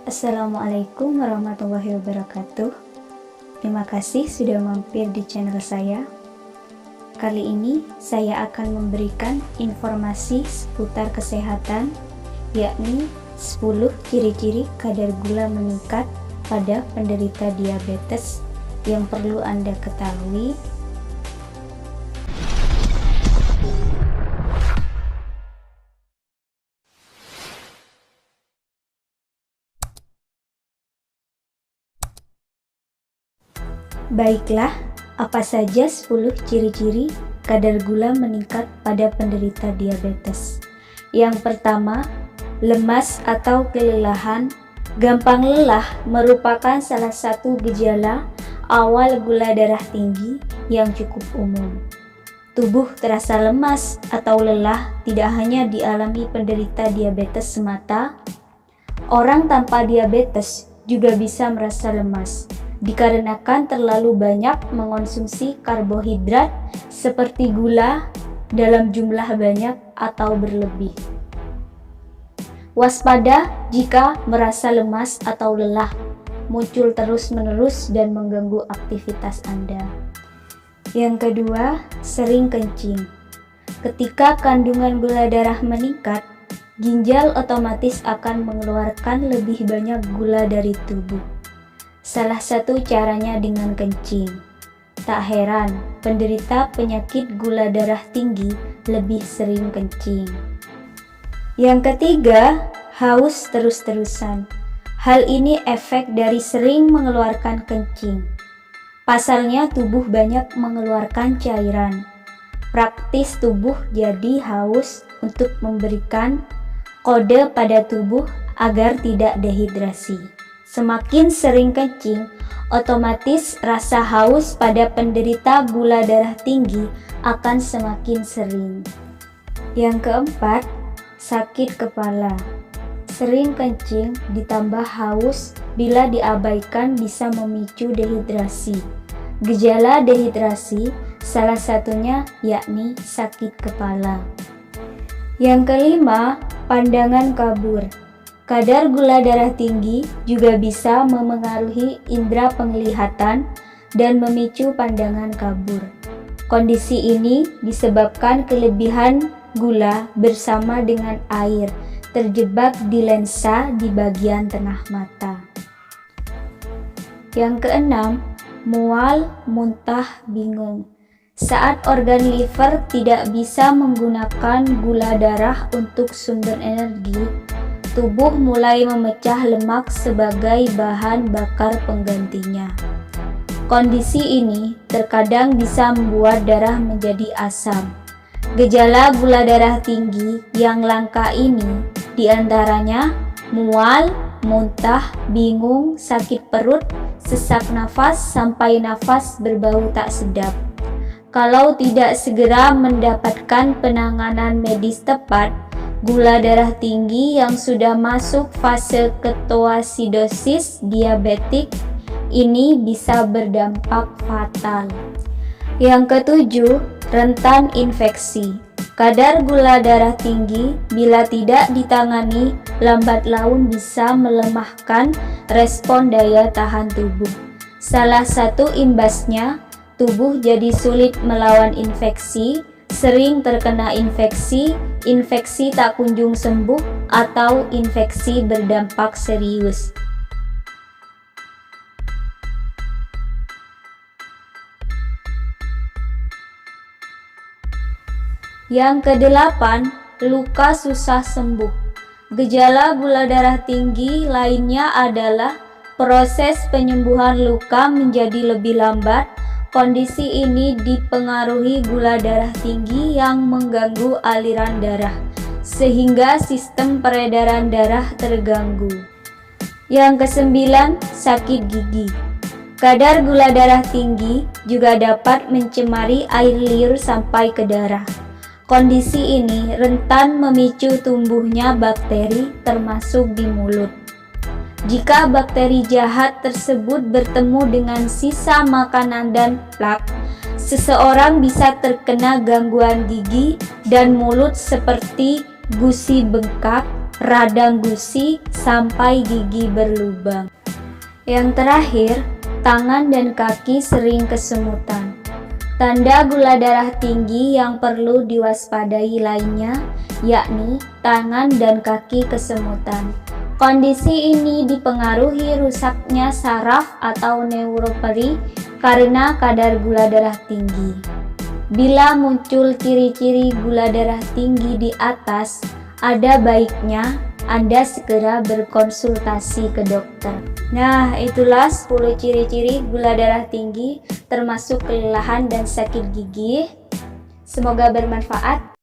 Assalamualaikum warahmatullahi wabarakatuh. Terima kasih sudah mampir di channel saya. Kali ini saya akan memberikan informasi seputar kesehatan, yakni 10 ciri-ciri kadar gula meningkat pada penderita diabetes yang perlu Anda ketahui. Baiklah, apa saja 10 ciri-ciri kadar gula meningkat pada penderita diabetes? Yang pertama, lemas atau kelelahan. Gampang lelah merupakan salah satu gejala awal gula darah tinggi yang cukup umum. Tubuh terasa lemas atau lelah tidak hanya dialami penderita diabetes semata. Orang tanpa diabetes juga bisa merasa lemas dikarenakan terlalu banyak mengonsumsi karbohidrat seperti gula dalam jumlah banyak atau berlebih. Waspada jika merasa lemas atau lelah muncul terus-menerus dan mengganggu aktivitas Anda. Yang kedua, sering kencing. Ketika kandungan gula darah meningkat, ginjal otomatis akan mengeluarkan lebih banyak gula dari tubuh. Salah satu caranya dengan kencing. Tak heran, penderita penyakit gula darah tinggi lebih sering kencing. Yang ketiga, haus terus-terusan. Hal ini efek dari sering mengeluarkan kencing. Pasalnya tubuh banyak mengeluarkan cairan. Praktis tubuh jadi haus untuk memberikan kode pada tubuh agar tidak dehidrasi. Semakin sering kencing, otomatis rasa haus pada penderita gula darah tinggi akan semakin sering. Yang keempat, sakit kepala. Sering kencing ditambah haus bila diabaikan bisa memicu dehidrasi. Gejala dehidrasi salah satunya yakni sakit kepala. Yang kelima, pandangan kabur. Kadar gula darah tinggi juga bisa memengaruhi indera penglihatan dan memicu pandangan kabur. Kondisi ini disebabkan kelebihan gula bersama dengan air terjebak di lensa di bagian tengah mata. Yang keenam, mual, muntah, bingung. Saat organ liver tidak bisa menggunakan gula darah untuk sumber energi, tubuh mulai memecah lemak sebagai bahan bakar penggantinya. Kondisi ini terkadang bisa membuat darah menjadi asam. Gejala gula darah tinggi yang langka ini diantaranya mual, muntah, bingung, sakit perut, sesak nafas, sampai nafas berbau tak sedap. Kalau tidak segera mendapatkan penanganan medis tepat, gula darah tinggi yang sudah masuk fase ketoasidosis diabetik ini bisa berdampak fatal. Yang ketujuh, rentan infeksi. Kadar gula darah tinggi bila tidak ditangani lambat laun bisa melemahkan respon daya tahan tubuh. Salah satu imbasnya, tubuh jadi sulit melawan infeksi, sering terkena infeksi, infeksi tak kunjung sembuh, atau infeksi berdampak serius. Yang kedelapan, luka susah sembuh. Gejala gula darah tinggi lainnya adalah proses penyembuhan luka menjadi lebih lambat. Kondisi ini dipengaruhi gula darah tinggi yang mengganggu aliran darah, sehingga sistem peredaran darah terganggu. Yang kesembilan, sakit gigi. Kadar gula darah tinggi juga dapat mencemari air liur sampai ke darah. Kondisi ini rentan memicu tumbuhnya bakteri termasuk di mulut. Jika bakteri jahat tersebut bertemu dengan sisa makanan dan plak, seseorang bisa terkena gangguan gigi dan mulut seperti gusi bengkak, radang gusi, sampai gigi berlubang. Yang terakhir, tangan dan kaki sering kesemutan. Tanda gula darah tinggi yang perlu diwaspadai lainnya, yakni tangan dan kaki kesemutan. Kondisi ini dipengaruhi rusaknya saraf atau neuroperi karena kadar gula darah tinggi. Bila muncul ciri-ciri gula darah tinggi di atas, ada baiknya Anda segera berkonsultasi ke dokter. Nah, itulah 10 ciri-ciri gula darah tinggi, termasuk kelelahan dan sakit gigi. Semoga bermanfaat.